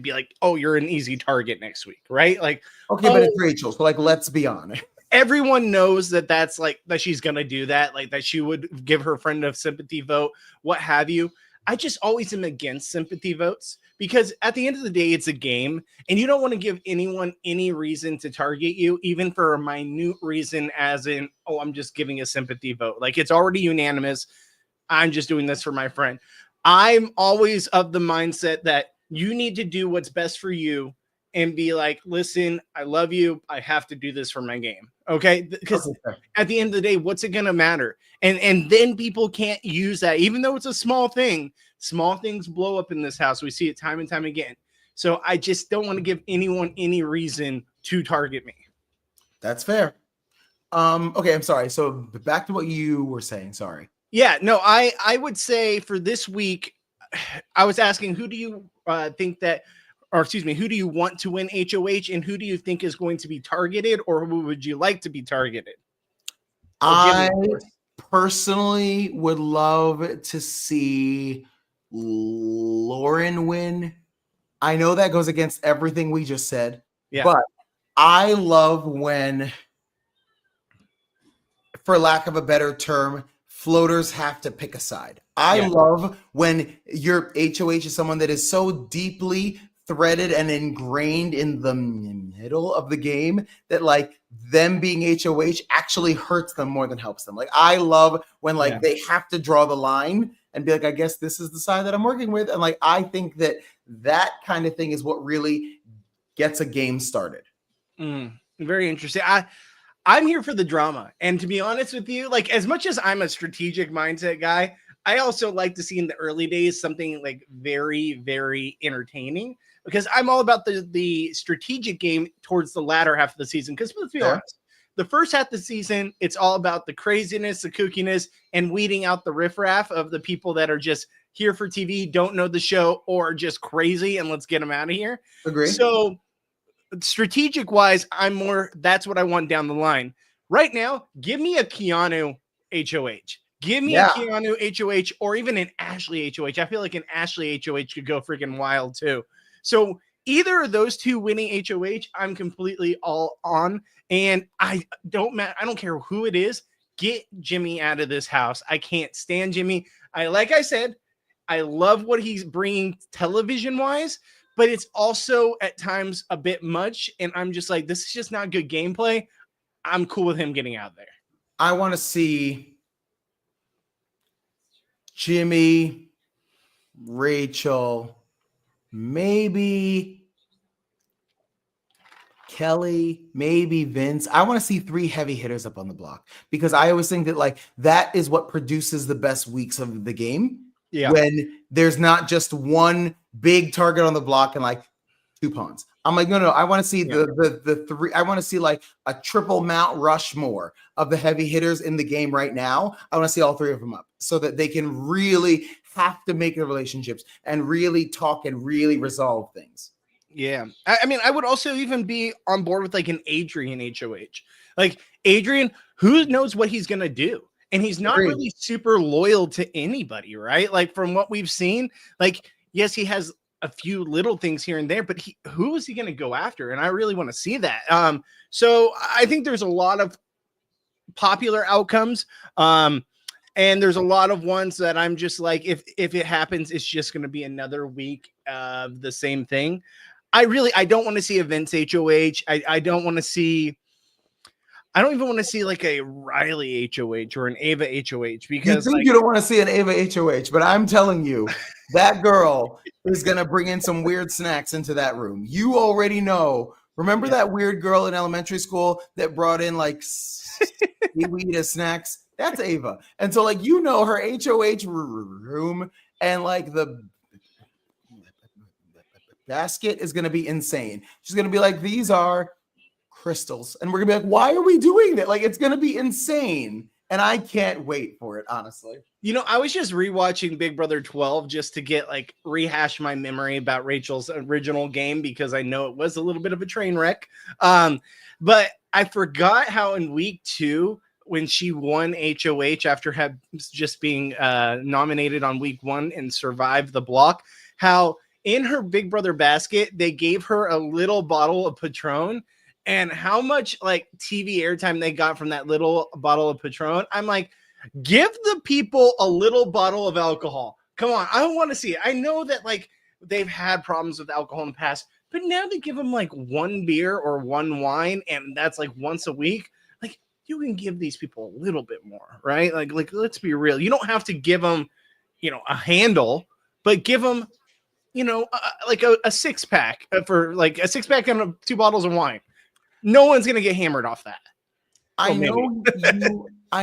be like, oh, you're an easy target next week, right? Like, okay, but it's Rachel, so like, let's be honest. Everyone knows that's like that she's gonna do that, like that she would give her friend a sympathy vote, what have you. I just always am against sympathy votes because at the end of the day, it's a game and you don't want to give anyone any reason to target you, even for a minute reason, as in, oh, I'm just giving a sympathy vote. Like it's already unanimous. I'm just doing this for my friend. I'm always of the mindset that you need to do what's best for you and be like, listen, I love you. I have to do this for my game. Okay. Because at the end of the day, what's it going to matter? And then people can't use that, even though it's a small thing. Small things blow up in this house. We see it time and time again. So I just don't want to give anyone any reason to target me. That's fair. Okay, I'm sorry. So back to what you were saying. Sorry. Yeah, no, I would say for this week, I was asking, who do you think that, or excuse me, who do you want to win HOH and who do you think is going to be targeted, or who would you like to be targeted? I personally would love to see Lauren win. I know that goes against everything we just said, but I love when, for lack of a better term, floaters have to pick a side. I love when your HOH is someone that is so deeply threaded and ingrained in the middle of the game that like them being HOH actually hurts them more than helps them. Like I love when like they have to draw the line and be like, I guess this is the side that I'm working with. And like, I think that kind of thing is what really gets a game started. Very interesting. I'm here for the drama. And to be honest with you, like as much as I'm a strategic mindset guy, I also like to see in the early days something like very, very entertaining, because I'm all about the strategic game towards the latter half of the season. Because let's be honest, the first half of the season, it's all about the craziness, the kookiness, and weeding out the riffraff of the people that are just here for TV, don't know the show, or just crazy, and let's get them out of here. Agree. So strategic wise, that's what I want down the line. Right now, give me a Keanu HOH. Give me a Keanu HOH or even an Ashley HOH. I feel like an Ashley HOH could go freaking wild too. So either of those two winning HOH, I'm completely all on. And I don't care who it is. Get Jimmy out of this house. I can't stand Jimmy. Like I said, I love what he's bringing television wise, but it's also at times a bit much. And I'm just like, this is just not good gameplay. I'm cool with him getting out there. I want to see Jimmy, Rachel, maybe Kelly, maybe Vince. I want to see 3 heavy hitters up on the block because I always think that like that is what produces the best weeks of the game. Yeah. When there's not just one big target on the block and like 2 pawns. I'm like, no. I want to see the 3. I want to see like a triple Mount Rushmore of the heavy hitters in the game right now. I want to see all 3 of them up so that they can really have to make the relationships and really talk and really resolve things. Yeah. I mean, I would also even be on board with like an Adrian HOH. Like Adrian, who knows what he's going to do? And he's not really super loyal to anybody, right? Like from what we've seen, like, yes, he has a few little things here and there, but who is he going to go after? And I really want to see that. So I think there's a lot of popular outcomes. And there's a lot of ones that I'm just like, if it happens, it's just going to be another week of the same thing. I don't want to see a Vince HOH. I don't want to see. I don't even want to see like a Riley HOH or an Ava HOH because you don't want to see an Ava HOH, but I'm telling you, that girl is going to bring in some weird snacks into that room. You already know. Remember that weird girl in elementary school that brought in like seaweed as snacks? That's Ava. And so like, you know, her HOH room and like the basket is going to be insane. She's going to be like, these are crystals. And we're gonna be like, why are we doing that? Like, it's gonna be insane. And I can't wait for it, honestly. You know, I was just rewatching Big Brother 12 just to get like rehash my memory about Rachel's original game because I know it was a little bit of a train wreck. But I forgot how in week 2, when she won HOH after just being nominated on week 1 and survived the block, how in her Big Brother basket, they gave her a little bottle of Patron. And how much like TV airtime they got from that little bottle of Patron. I'm like, give the people a little bottle of alcohol. Come on. I want to see it. I know that like they've had problems with alcohol in the past, but now they give them like 1 beer or 1 wine. And that's like once a week. Like you can give these people a little bit more, right? Like let's be real. You don't have to give them, you know, a handle, but give them, you know, like a 6-pack for like a 6-pack and 2 bottles of wine. No one's gonna get hammered off that. I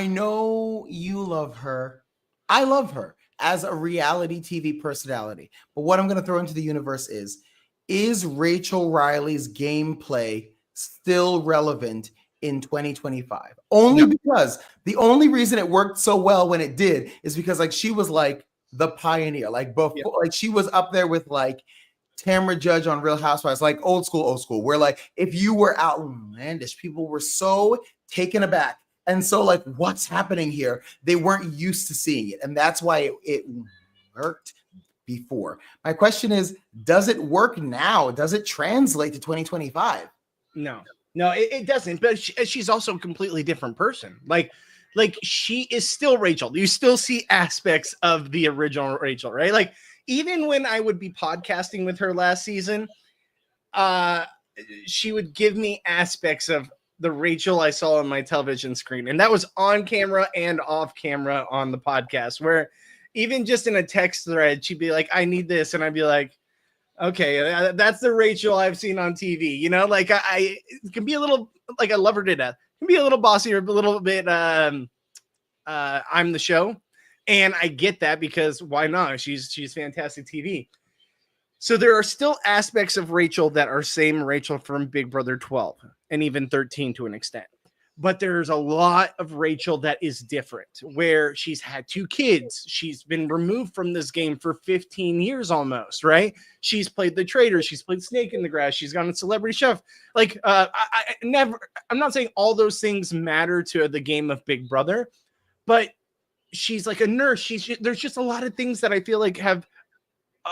know you love her. I love her as a reality TV personality. But what I'm gonna throw into the universe is Rachel Riley's gameplay still relevant in 2025? Only because the only reason it worked so well when it did is because like she was like the pioneer, like before, like she was up there with like Tamra Judge on Real Housewives, like old school, where like if you were outlandish, people were so taken aback. And so like, what's happening here? They weren't used to seeing it. And that's why it worked before. My question is, does it work now? Does it translate to 2025? No, it doesn't. But she's also a completely different person. Like she is still Rachel. You still see aspects of the original Rachel, right? Like, even when I would be podcasting with her last season, she would give me aspects of the Rachel I saw on my television screen. And that was on camera and off camera on the podcast, where even just in a text thread, she'd be like, I need this. And I'd be like, okay, that's the Rachel I've seen on TV. You know, like I can be a little, like I love her to death. Can be a little bossy or a little bit, I'm the show. And I get that because why not? She's fantastic TV. So there are still aspects of Rachel that are same Rachel from Big Brother 12 and even 13 to an extent. But there's a lot of Rachel that is different, where she's had 2 kids. She's been removed from this game for 15 years almost, right? She's played the traitor. She's played Snake in the Grass. She's gone to Celebrity Chef. Like, I'm not saying all those things matter to the game of Big Brother, but she's like a nurse. There's just a lot of things that I feel like have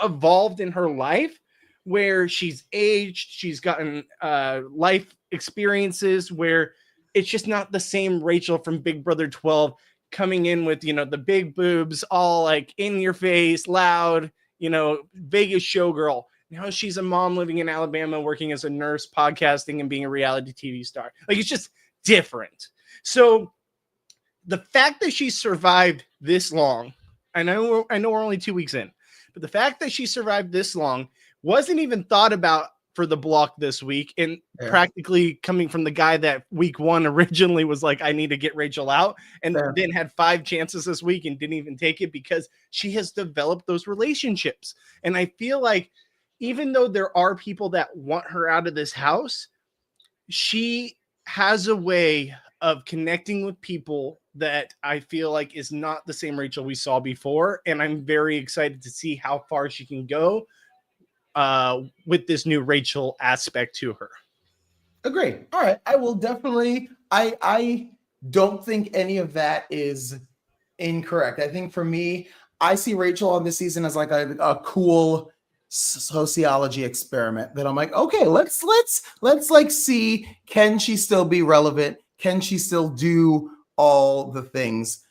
evolved in her life where she's aged, she's gotten life experiences where it's just not the same Rachel from Big Brother 12 coming in with, you know, the big boobs, all like in your face, loud, you know, Vegas showgirl. Now she's a mom living in Alabama, working as a nurse, podcasting, and being a reality TV star. Like, it's just different. So the fact that she survived this long, I know we're only 2 weeks in, but the fact that she survived this long wasn't even thought about for the block this week, and practically coming from the guy that week 1 originally was like, I need to get Rachel out, and then had 5 chances this week and didn't even take it because she has developed those relationships. And I feel like even though there are people that want her out of this house, she has a way of connecting with people that I feel like is not the same Rachel we saw before. And I'm very excited to see how far she can go with this new Rachel aspect to her. Agree. All right. I will definitely, I don't think any of that is incorrect. I think for me, I see Rachel on this season as like a cool sociology experiment that I'm like, okay, let's like see, can she still be relevant? Can she still do all the things?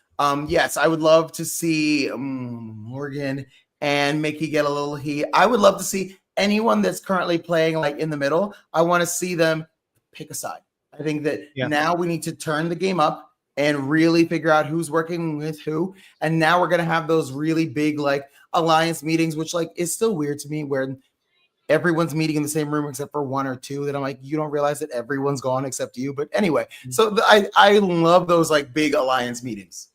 Yes, I would love to see Morgan and Mickey get a little heat. I would love to see anyone that's currently playing like in the middle. I want to see them pick a side. I think that now we need to turn the game up and really figure out who's working with who. And now we're going to have those really big like alliance meetings, which like is still weird to me where everyone's meeting in the same room except for 1 or 2 that I'm like, you don't realize that everyone's gone except you. But anyway, so I love those like big alliance meetings.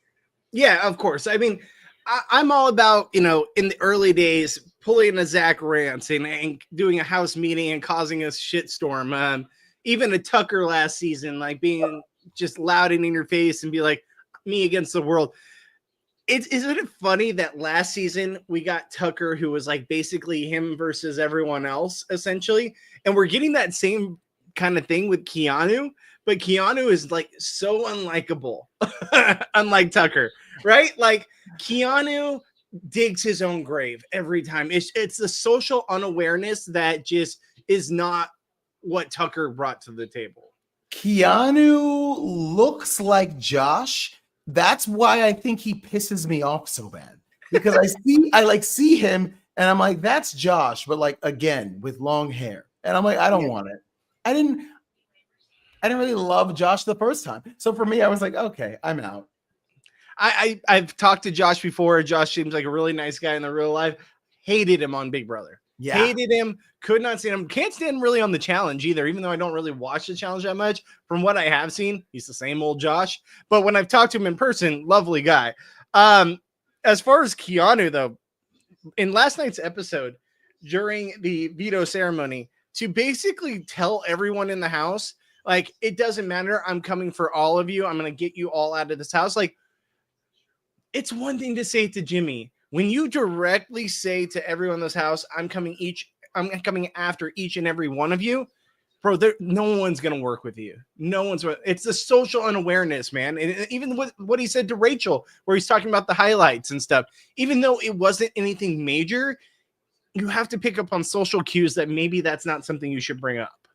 Yeah, of course. I mean, I'm all about, you know, in the early days, pulling a Zach Rance and doing a house meeting and causing a shitstorm. Even a Tucker last season, like being just loud and in your face and be like, me against the world. Isn't it funny that last season we got Tucker, who was like basically him versus everyone else, essentially. And we're getting that same kind of thing with Keanu, but Keanu is like so unlikable, unlike Tucker, right? Like Keanu digs his own grave every time. It's the social unawareness that just is not what Tucker brought to the table. Keanu looks like Josh. That's why I think he pisses me off so bad, because I see him and I'm like, that's Josh, but like again with long hair. And I'm like, I don't want it. I didn't really love Josh the first time. So for me, I was like, okay, I'm out. I've talked to Josh before. Josh seems like a really nice guy in the real life. Hated him on Big Brother. Yeah. Hated him. Could not stand him. Can't stand him really on the challenge either, even though I don't really watch the challenge that much. From what I have seen, he's the same old Josh. But when I've talked to him in person, lovely guy. As far as Keanu, though, in last night's episode, during the veto ceremony, to basically tell everyone in the house, like, it doesn't matter. I'm coming for all of you. I'm going to get you all out of this house. Like, it's one thing to say to Jimmy. When you directly say to everyone in this house, I'm coming after each and every one of you, bro, no one's going to work with you. It's the social unawareness, man. And even what he said to Rachel, where he's talking about the highlights and stuff, even though it wasn't anything major, you have to pick up on social cues that maybe that's not something you should bring up.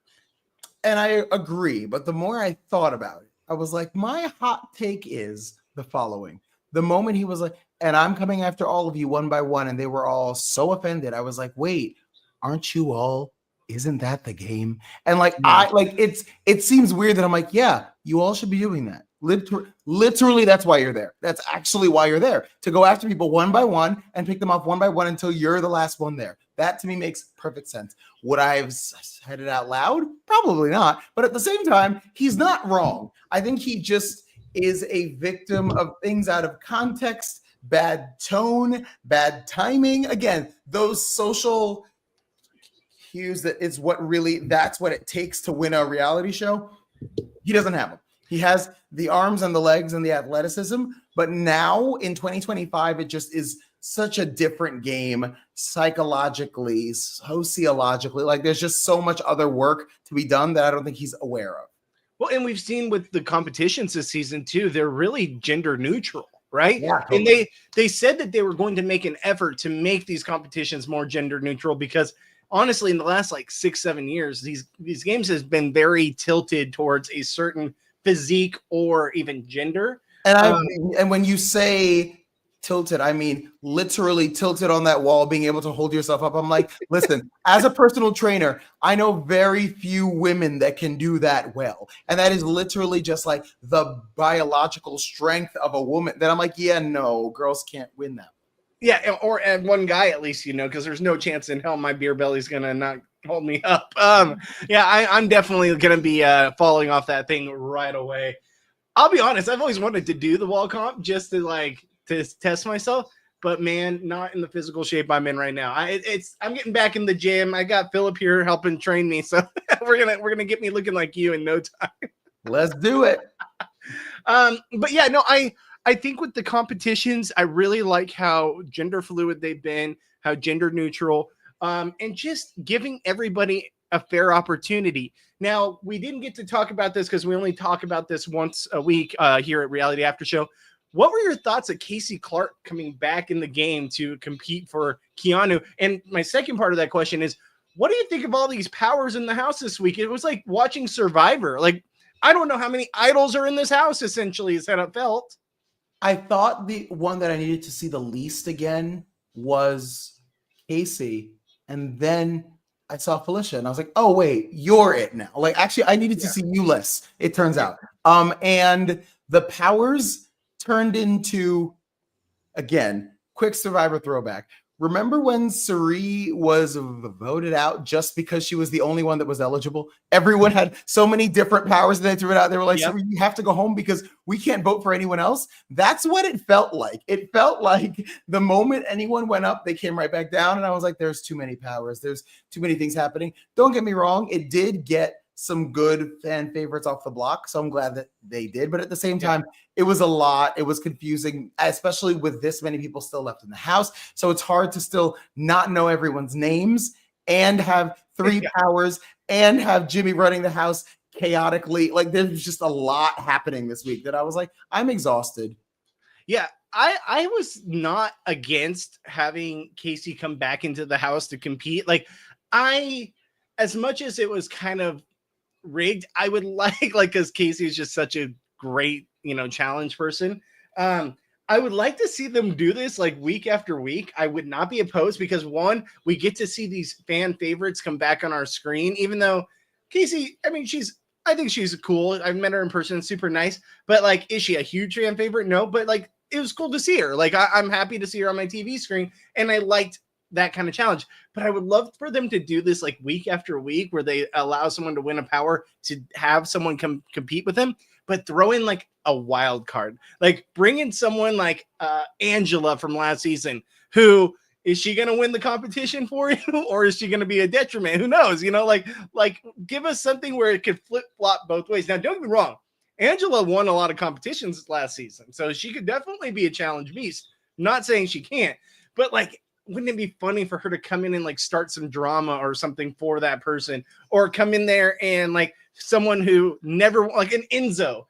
And I agree. But the more I thought about it, I was like, my hot take is the following. The moment he was like, and I'm coming after all of you one by one, and they were all so offended, I was like, wait, aren't you all? Isn't that the game? And like, it seems weird that I'm like, yeah, you all should be doing that. Literally, that's why you're there. That's actually why you're there, to go after people one by one and pick them off one by one until you're the last one there. That to me makes perfect sense. Would I have said it out loud? Probably not. But at the same time, he's not wrong. I think he just is a victim of things out of context, bad tone, bad timing. Again, those social cues that's what it takes to win a reality show. He doesn't have them. He has the arms and the legs and the athleticism, but now in 2025, it just is such a different game psychologically, sociologically. Like there's just so much other work to be done that I don't think he's aware of. Well, and we've seen with the competitions this season too, they're really gender neutral. right? Yeah, And totally. they said that they were going to make an effort to make these competitions more gender neutral because honestly, in the last like 6-7 years, these games has been very tilted towards a certain physique or even gender. And when you say tilted, I mean literally tilted on that wall, being able to hold yourself up. I'm like, listen, as a personal trainer, I know very few women that can do that well. And that is literally just like the biological strength of a woman that I'm like, yeah, no, girls can't win that. Yeah, or and one guy at least, because there's no chance in hell my beer belly's gonna not hold me up. Yeah, I'm definitely gonna be falling off that thing right away. I'll be honest, I've always wanted to do the wall comp just to test myself, but man, not in the physical shape I'm in right now. I'm getting back in the gym. I got Phillip here helping train me, so we're gonna get me looking like you in no time. Let's do it. But yeah, no, I think with the competitions, I really like how gender fluid they've been, how gender neutral, and just giving everybody a fair opportunity. Now, we didn't get to talk about this because we only talk about this once a week here at Reality After Show. What were your thoughts of Casey Clark coming back in the game to compete for Keanu? And my second part of that question is, what do you think of all these powers in the house this week? It was like watching Survivor. Like, I don't know how many idols are in this house, essentially, is how it felt. I thought the one that I needed to see the least again was Casey. And then I saw Felicia and I was like, oh, wait, you're it now. Like, actually, I needed to see you less, it turns out. And the powers turned into, again, quick Survivor throwback. Remember when Suri was voted out just because she was the only one that was eligible? Everyone had so many different powers and they threw it out. They were like, Suri, you have to go home because we can't vote for anyone else. That's what it felt like. It felt like the moment anyone went up, they came right back down. And I was like, there's too many powers. There's too many things happening. Don't get me wrong. It did get some good fan favorites off the block. So I'm glad that they did. But at the same time, it was a lot. It was confusing, especially with this many people still left in the house. So it's hard to still not know everyone's names and have three powers and have Jimmy running the house chaotically. Like there's just a lot happening this week that I was like, I'm exhausted. Yeah. I was not against having Casey come back into the house to compete. Like as much as it was kind of rigged, I would like because Casey is just such a great challenge person. I would like to see them do this like week after week. I would not be opposed because one, we get to see these fan favorites come back on our screen, even though Casey, I mean, I think she's cool. I've met her in person, super nice, but like, is she a huge fan favorite? No, but like, it was cool to see her. Like, I'm happy to see her on my TV screen, and I liked that kind of challenge. But I would love for them to do this like week after week where they allow someone to win a power to have someone compete with them, but throw in like a wild card, like bring in someone like Angela from last season. Who is she going to win the competition for you, or is she going to be a detriment? Who knows? Like give us something where it could flip flop both ways. Now, don't get me wrong, Angela won a lot of competitions last season, so she could definitely be a challenge beast. I'm not saying she can't, but like, wouldn't it be funny for her to come in and like start some drama or something for that person, or come in there and like someone who never, like an Enzo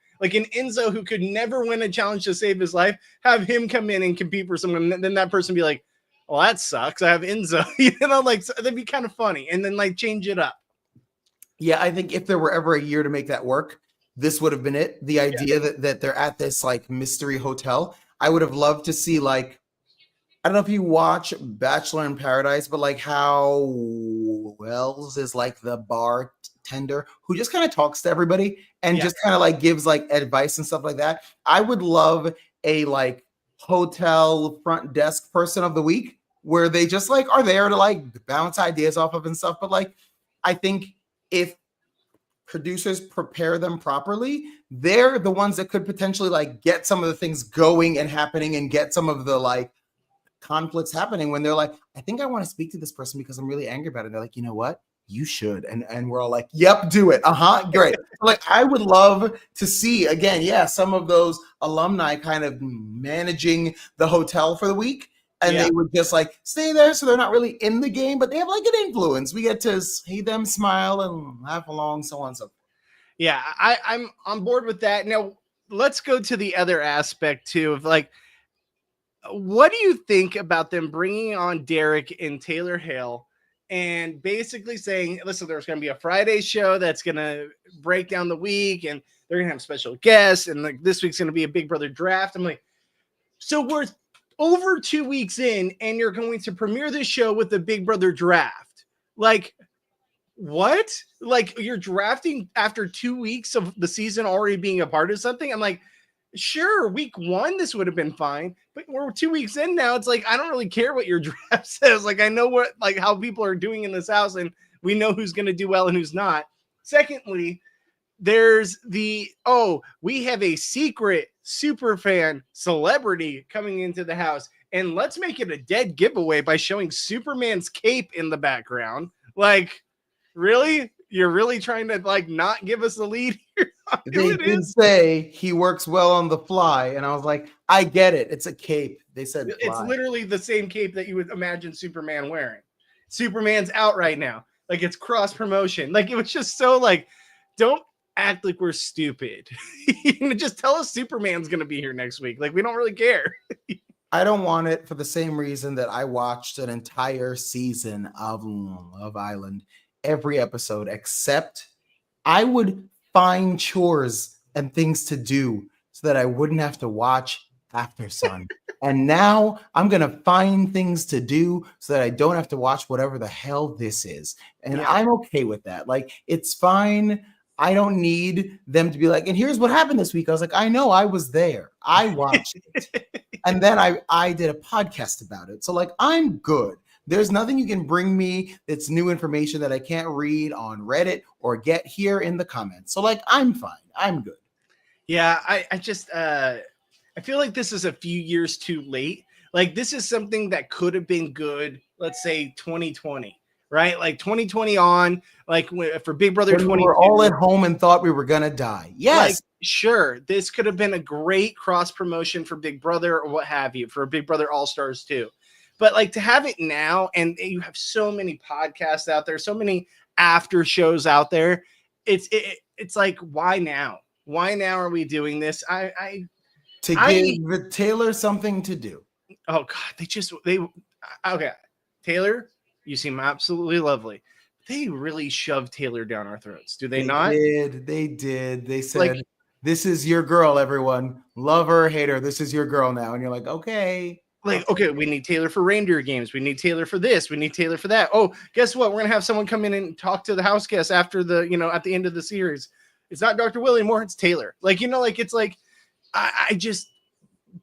who could never win a challenge to save his life, have him come in and compete for someone, and then that person be like, well, that sucks, I have Enzo. Like, so that'd be kind of funny, and then like change it up. Yeah, I think if there were ever a year to make that work, this would have been it. The idea that they're at this like mystery hotel, I would have loved to see like, I don't know if you watch Bachelor in Paradise, but like how Wells is like the bartender who just kind of talks to everybody and just kind of like gives like advice and stuff like that. I would love a like hotel front desk person of the week where they just like are there to like bounce ideas off of and stuff. But like, I think if producers prepare them properly, they're the ones that could potentially like get some of the things going and happening and get some of the like conflicts happening when they're like, I think I want to speak to this person because I'm really angry about it. They're like, you know what? You should. And we're all like, yep, do it. Great. Like, I would love to see again, some of those alumni kind of managing the hotel for the week. And they would just like stay there. So they're not really in the game, but they have like an influence. We get to see them smile and laugh along, so on and so forth. Yeah, I'm on board with that. Now let's go to the other aspect too of like, what do you think about them bringing on Derek and Taylor Hale and basically saying, listen, there's going to be a Friday show that's going to break down the week and they're going to have special guests and like this week's going to be a Big Brother draft. I'm like, so we're over 2 weeks in and you're going to premiere this show with the Big Brother draft. Like, what? Like, you're drafting after 2 weeks of the season already being a part of something? I'm like, sure, week 1, this would have been fine, but we're 2 weeks in now. It's like, I don't really care what your draft says. Like, I know what, like, how people are doing in this house, and we know who's going to do well and who's not. Secondly, there's we have a secret super fan celebrity coming into the house, and let's make it a dead giveaway by showing Superman's cape in the background. Like, really? You're really trying to like not give us the lead here? They did say he works well on the fly, and I was like, I get it. It's a cape. They said fly. It's literally the same cape that you would imagine Superman wearing. Superman's out right now. Like, it's cross promotion. Like, it was just so like, don't act like we're stupid. Just tell us Superman's gonna be here next week. Like, we don't really care. I don't want it for the same reason that I watched an entire season of Love Island, every episode, except I would find chores and things to do so that I wouldn't have to watch After Sun. And now I'm going to find things to do so that I don't have to watch whatever the hell this is. And I'm okay with that. Like, it's fine. I don't need them to be like, and here's what happened this week. I was like, I know, I was there. I watched it. And then I did a podcast about it. So like, I'm good. There's nothing you can bring me that's new information that I can't read on Reddit or get here in the comments. So like, I'm fine. I'm good. Yeah, I just I feel like this is a few years too late. Like, this is something that could have been good, let's say 2020, right? Like 2020 on, like for Big Brother 20. We were all at home and thought we were going to die. Yes. Like, sure, this could have been a great cross promotion for Big Brother or what have you, for Big Brother All-Stars too. But like, to have it now, and you have so many podcasts out there, so many after shows out there, it's like, why now? Why now are we doing this? To give Taylor something to do. Oh God, okay. Taylor, you seem absolutely lovely. They really shoved Taylor down our throats, do they not? They did. They said, like, this is your girl, everyone. Love her, hate her. This is your girl now. And you're like, okay. Like, okay, we need Taylor for reindeer games. We need Taylor for this. We need Taylor for that. Oh, guess what? We're going to have someone come in and talk to the house guests after the, at the end of the series. It's not Dr. Will anymore. It's Taylor. Like, like, it's like, I just,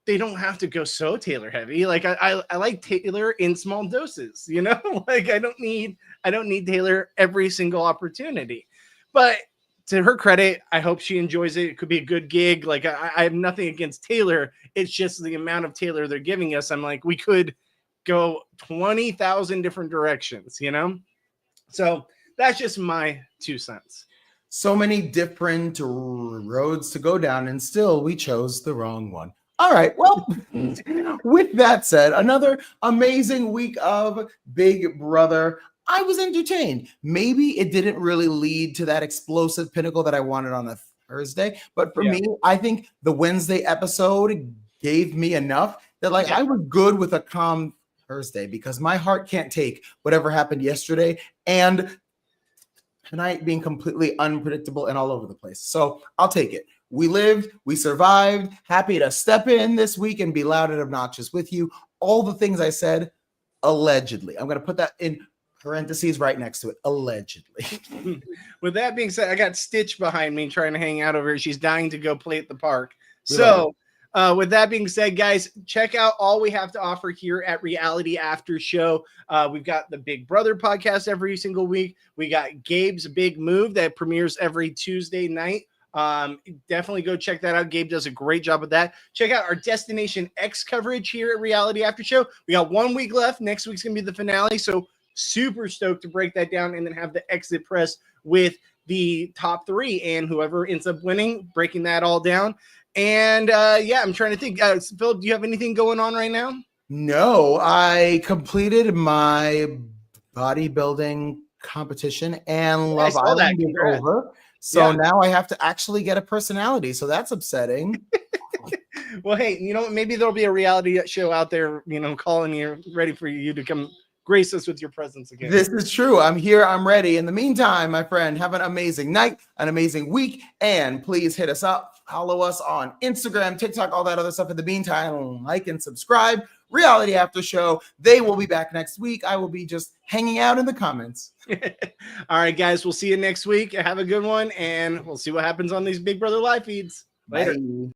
they don't have to go so Taylor heavy. Like, I like Taylor in small doses, like, I don't need Taylor every single opportunity. But to her credit, I hope she enjoys it. It could be a good gig. Like, I have nothing against Taylor. It's just the amount of Taylor they're giving us. I'm like, we could go 20,000 different directions, So that's just my 2 cents. So many different roads to go down, and still we chose the wrong one. All right. Well, with that said, another amazing week of Big Brother. I was entertained. Maybe it didn't really lead to that explosive pinnacle that I wanted on a Thursday, but for me, I think the Wednesday episode gave me enough that I was good with a calm Thursday, because my heart can't take whatever happened yesterday and tonight being completely unpredictable and all over the place. So I'll take it. We lived, we survived, happy to step in this week and be loud and obnoxious with you. All the things I said, allegedly. I'm going to put that in parentheses right next to it, allegedly. With that being said, I got Stitch behind me trying to hang out over here. She's dying to go play at the park. So with that being said, guys, check out all we have to offer here at Reality After Show. We've got the Big Brother podcast every single week. We got Gabe's Big Move that premieres every Tuesday night. Definitely go check that out. Gabe does a great job with that. Check out our Destination X coverage here at Reality After Show. We got 1 week left. Next week's going to be the finale. So super stoked to break that down and then have the exit press with the top 3 and whoever ends up winning, breaking that all down. And I'm trying to think. Phillip, do you have anything going on right now? No, I completed my bodybuilding competition and Love Island is over. So now I have to actually get a personality. So that's upsetting. Well, hey, you know, maybe there'll be a reality show out there, you know, calling you, ready for you to come grace us with your presence again. This is true. I'm here. I'm ready. In the meantime, my friend, have an amazing night, an amazing week, and please hit us up. Follow us on Instagram, TikTok, all that other stuff. In the meantime, like and subscribe. Reality After Show. They will be back next week. I will be just hanging out in the comments. All right, guys. We'll see you next week. Have a good one, and we'll see what happens on these Big Brother live feeds. Later. Bye.